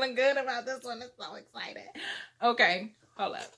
feeling good about this one. I'm so excited. Okay, hold up.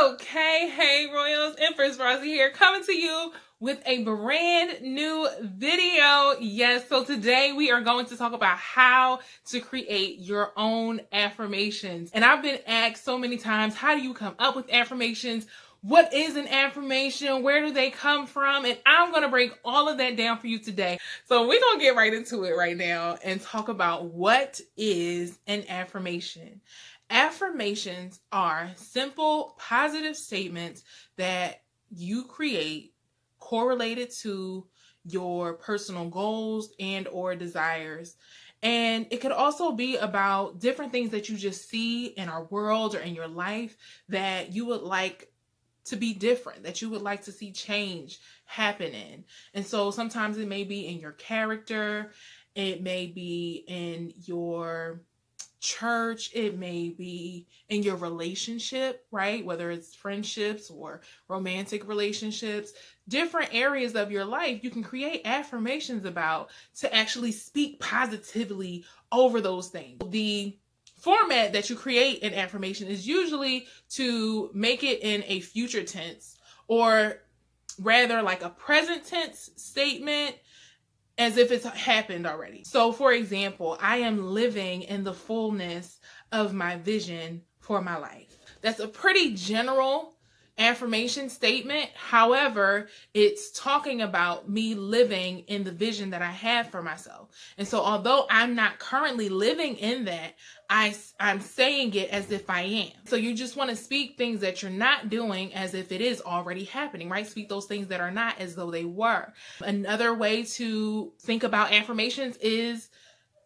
Okay, hey Royals, Empress Rossi here, coming to you with a brand new video. Yes, so today we are going to talk about how to create your own affirmations. And I've been asked so many times, how do you come up with affirmations? What is an affirmation? Where do they come from? And I'm going to break all of that down for you today. So we're going to get right into it right now and talk about what is an affirmation. Affirmations are simple, positive statements that you create correlated to your personal goals and or desires. And it could also be about different things that you just see in our world or in your life that you would like to be different, that you would like to see change happen in. And so sometimes it may be in your character, it may be in your church, it may be in your relationship, right? Whether it's friendships or romantic relationships, different areas of your life, you can create affirmations about to actually speak positively over those things. The format that you create an affirmation is usually to make it in a future tense, or rather like a present tense statement, as if it's happened already. So for example, I am living in the fullness of my vision for my life. That's a pretty general affirmation statement. However, it's talking about me living in the vision that I have for myself. And so although I'm not currently living in that, I'm saying it as if I am. So you just want to speak things that you're not doing as if it is already happening, right? Speak those things that are not as though they were. Another way to think about affirmations is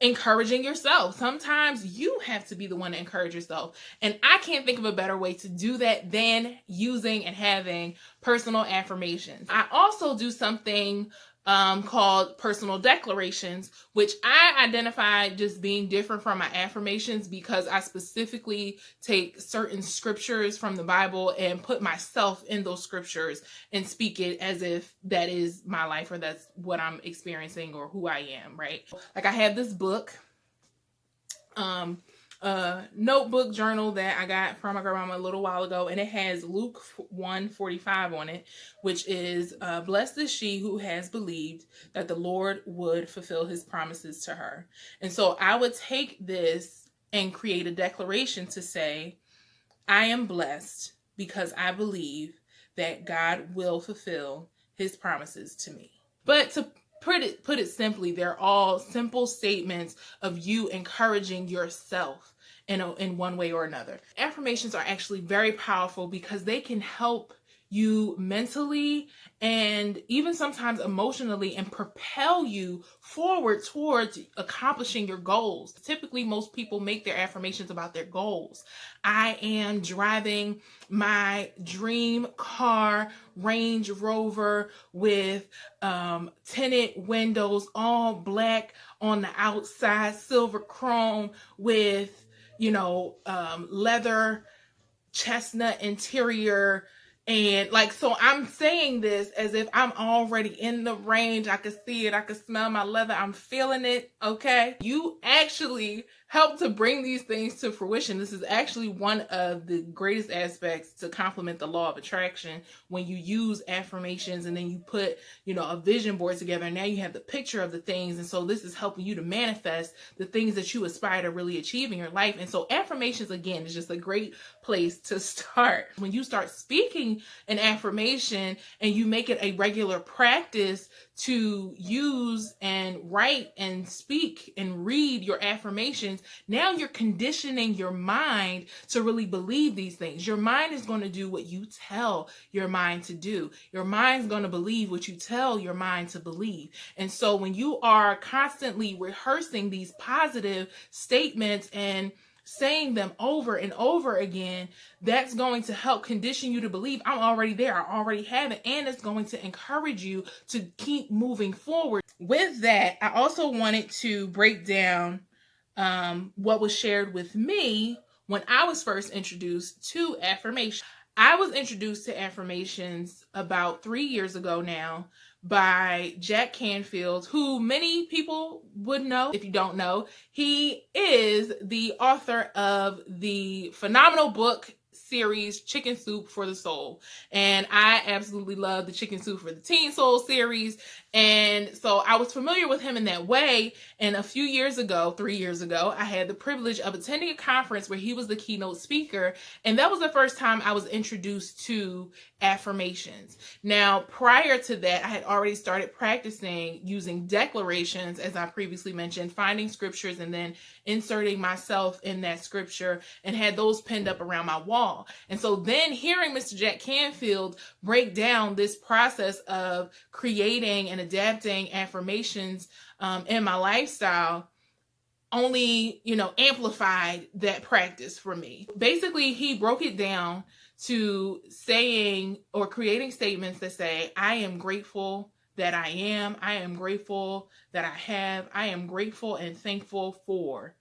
encouraging yourself. Sometimes you have to be the one to encourage yourself. And I can't think of a better way to do that than using and having personal affirmations. I also do something called personal declarations, which I identify just being different from my affirmations because I specifically take certain scriptures from the Bible and put myself in those scriptures and speak it as if that is my life or that's what I'm experiencing or who I am, right? Like I have this book, notebook journal that I got from my grandma a little while ago, and it has Luke 1:45 on it, which is blessed is she who has believed that the Lord would fulfill his promises to her. And so I would take this and create a declaration to say, I am blessed because I believe that God will fulfill his promises to me. But to put it simply, they're all simple statements of you encouraging yourself in one way or another. Affirmations are actually very powerful because they can help you mentally and even sometimes emotionally and propel you forward towards accomplishing your goals. Typically, most people make their affirmations about their goals. I am driving my dream car, Range Rover, with tinted windows, all black on the outside, silver chrome with leather chestnut interior. And so I'm saying this as if I'm already in the range. I can see it. I can smell my leather. I'm feeling it. Okay. You actually help to bring these things to fruition. This is actually one of the greatest aspects to complement the law of attraction, when you use affirmations and then you put, a vision board together, and now you have the picture of the things. And so this is helping you to manifest the things that you aspire to really achieve in your life. And so affirmations, again, is just a great place to start. When you start speaking an affirmation and you make it a regular practice to use and write and speak and read your affirmations, now you're conditioning your mind to really believe these things. Your mind is going to do what you tell your mind to do. Your mind's going to believe what you tell your mind to believe. And so when you are constantly rehearsing these positive statements and saying them over and over again, that's going to help condition you to believe I'm already there, I already have it, and it's going to encourage you to keep moving forward. With that, I also wanted to break down what was shared with me when I was first introduced to affirmation. I was introduced to affirmations about 3 years ago now by Jack Canfield, who many people would know. If you don't know, he is the author of the phenomenal book series Chicken Soup for the Soul. And I absolutely love the Chicken Soup for the Teen Soul series. And so I was familiar with him in that way. And a few years ago, 3 years ago, I had the privilege of attending a conference where he was the keynote speaker. And that was the first time I was introduced to affirmations. Now, prior to that, I had already started practicing using declarations, as I previously mentioned, finding scriptures and then inserting myself in that scripture, and had those pinned up around my wall. And so then hearing Mr. Jack Canfield break down this process of creating and adapting affirmations in my lifestyle only, amplified that practice for me. Basically, he broke it down to saying or creating statements that say, I am grateful that I am grateful that I have, I am grateful and thankful for.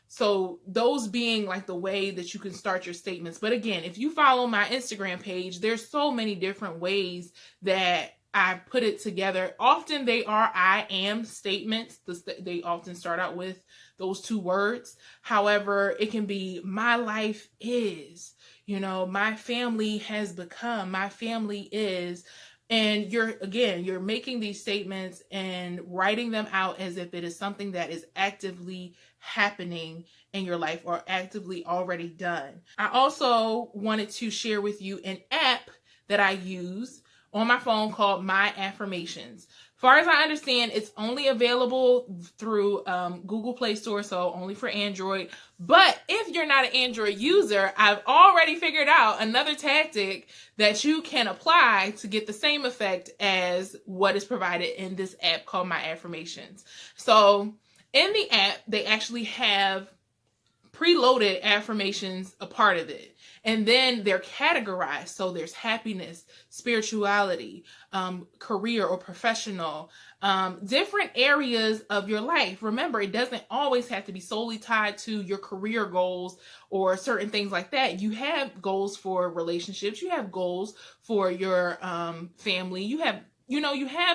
So those being like the way that you can start your statements. But again, if you follow my Instagram page, there's so many different ways that I put it together. Often they are I am statements. They often start out with those two words. However, it can be my life is, my family has become, my family is. And you're making these statements and writing them out as if it is something that is actively happening in your life or actively already done. I also wanted to share with you an app that I use on my phone called My Affirmations. Far as I understand, it's only available through Google Play Store, so only for Android. But if you're not an Android user, I've already figured out another tactic that you can apply to get the same effect as what is provided in this app called My Affirmations. So in the app, they actually have preloaded affirmations a part of it. And then they're categorized. So there's happiness, spirituality, career or professional, different areas of your life. Remember, it doesn't always have to be solely tied to your career goals or certain things like that. You have goals for relationships. You have goals for your family. You have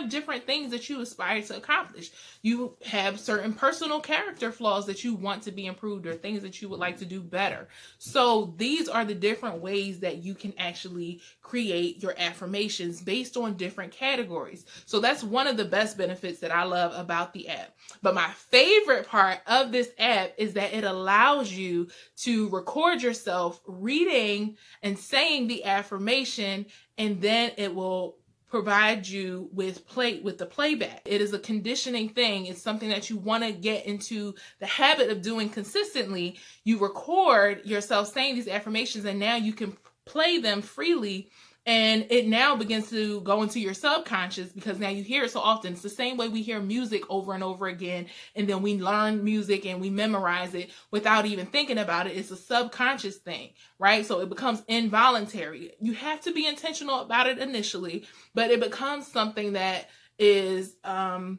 different things that you aspire to accomplish. You have certain personal character flaws that you want to be improved or things that you would like to do better. So these are the different ways that you can actually create your affirmations based on different categories. So that's one of the best benefits that I love about the app. But my favorite part of this app is that it allows you to record yourself reading and saying the affirmation, and then it will provide you with the playback. It is a conditioning thing. It's something that you want to get into the habit of doing consistently. You record yourself saying these affirmations, and now you can play them freely. And it now begins to go into your subconscious because now you hear it so often. It's the same way we hear music over and over again, and then we learn music and we memorize it without even thinking about it. It's a subconscious thing, right? So it becomes involuntary. You have to be intentional about it initially, but it becomes something that is, darn,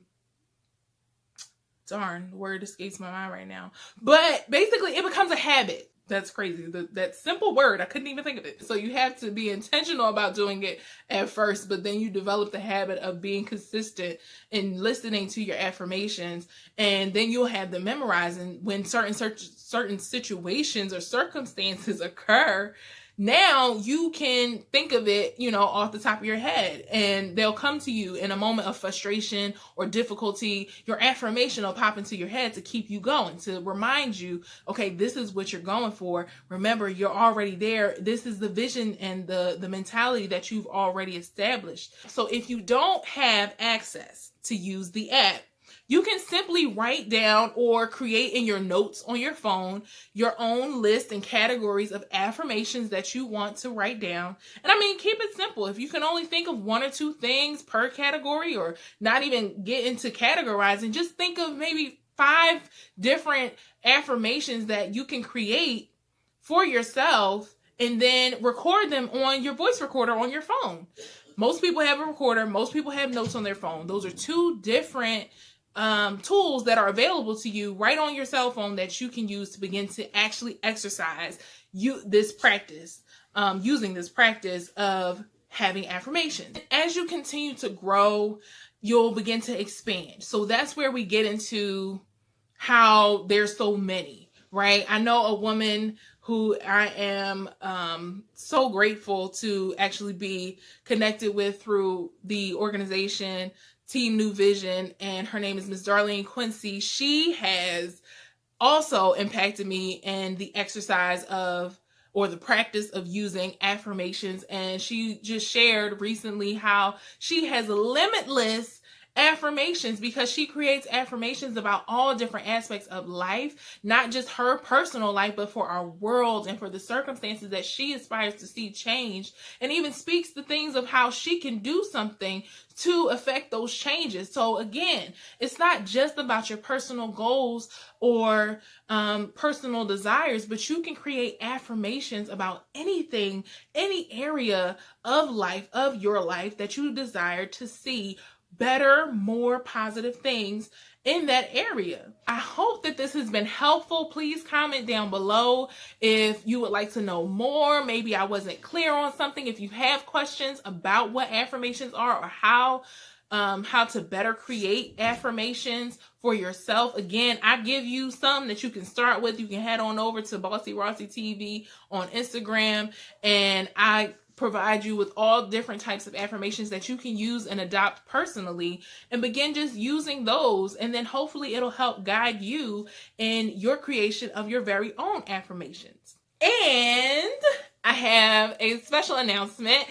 the word escapes my mind right now. But basically it becomes a habit. That's crazy. That simple word, I couldn't even think of it. So you have to be intentional about doing it at first, but then you develop the habit of being consistent in listening to your affirmations, and then you'll have them memorized. And when certain situations or circumstances occur, now you can think of it, off the top of your head, and they'll come to you in a moment of frustration or difficulty. Your affirmation will pop into your head to keep you going, to remind you, okay, this is what you're going for. Remember, you're already there. This is the vision and the mentality that you've already established. So if you don't have access to use the app, you can simply write down or create in your notes on your phone your own list and categories of affirmations that you want to write down. And keep it simple. If you can only think of one or two things per category, or not even get into categorizing, just think of maybe 5 different affirmations that you can create for yourself and then record them on your voice recorder on your phone. Most people have a recorder. Most people have notes on their phone. Those are 2 different tools that are available to you right on your cell phone that you can use to begin to actually exercise this practice, using this practice of having affirmations. As you continue to grow, you'll begin to expand. So that's where we get into how there's so many, right? I know a woman who I am so grateful to actually be connected with through the organization Team New Vision, and her name is Miss Darlene Quincy. She has also impacted me in the exercise of, or the practice of, using affirmations. And she just shared recently how she has limitless affirmations because she creates affirmations about all different aspects of life, not just her personal life, but for our world and for the circumstances that she aspires to see change, and even speaks the things of how she can do something to affect those changes. So again, it's not just about your personal goals or personal desires, but you can create affirmations about anything, any area of life, of your life, that you desire to see better, more positive things in that area. I hope that this has been helpful. Please comment down below if you would like to know more. Maybe I wasn't clear on something. If you have questions about what affirmations are or how to better create affirmations for yourself. Again, I give you some that you can start with. You can head on over to Bossi Rossi TV on Instagram, and I provide you with all different types of affirmations that you can use and adopt personally, and begin just using those, and then hopefully it'll help guide you in your creation of your very own affirmations. And I have a special announcement.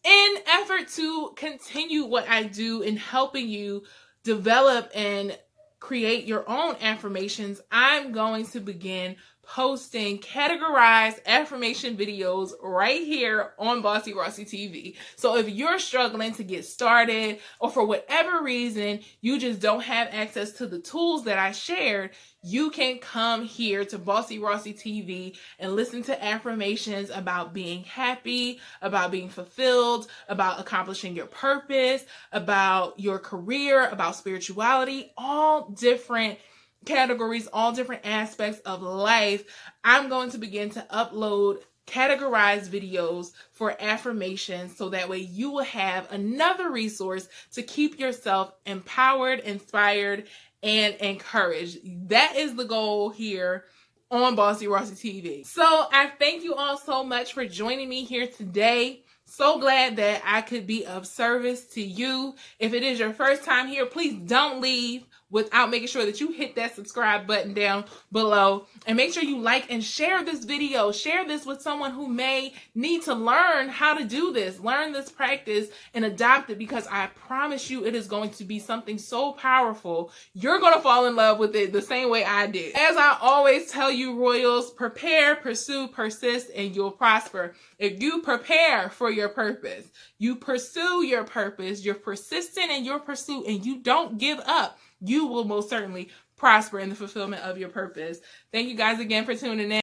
In effort to continue what I do in helping you develop and create your own affirmations, I'm going to begin posting categorized affirmation videos right here on Bossi Rossi TV. So if you're struggling to get started, or for whatever reason you just don't have access to the tools that I shared, you can come here to Bossi Rossi TV and listen to affirmations about being happy, about being fulfilled, about accomplishing your purpose, about your career, about spirituality, all different categories, all different aspects of life. I'm going to begin to upload categorized videos for affirmations, so that way you will have another resource to keep yourself empowered, inspired, and encouraged. That is the goal here on Bossi Rossi TV. So I thank you all so much for joining me here today. So glad that I could be of service to you. If it is your first time here, please don't leave without making sure that you hit that subscribe button down below, and make sure you like and share this video. Share this with someone who may need to learn how to do this, learn this practice and adopt it, because I promise you it is going to be something so powerful. You're going to fall in love with it the same way I did. As I always tell you, Royals, prepare, pursue, persist, and you'll prosper. If you prepare for your purpose, you pursue your purpose, you're persistent in your pursuit, and you don't give up, you will most certainly prosper in the fulfillment of your purpose. Thank you guys again for tuning in.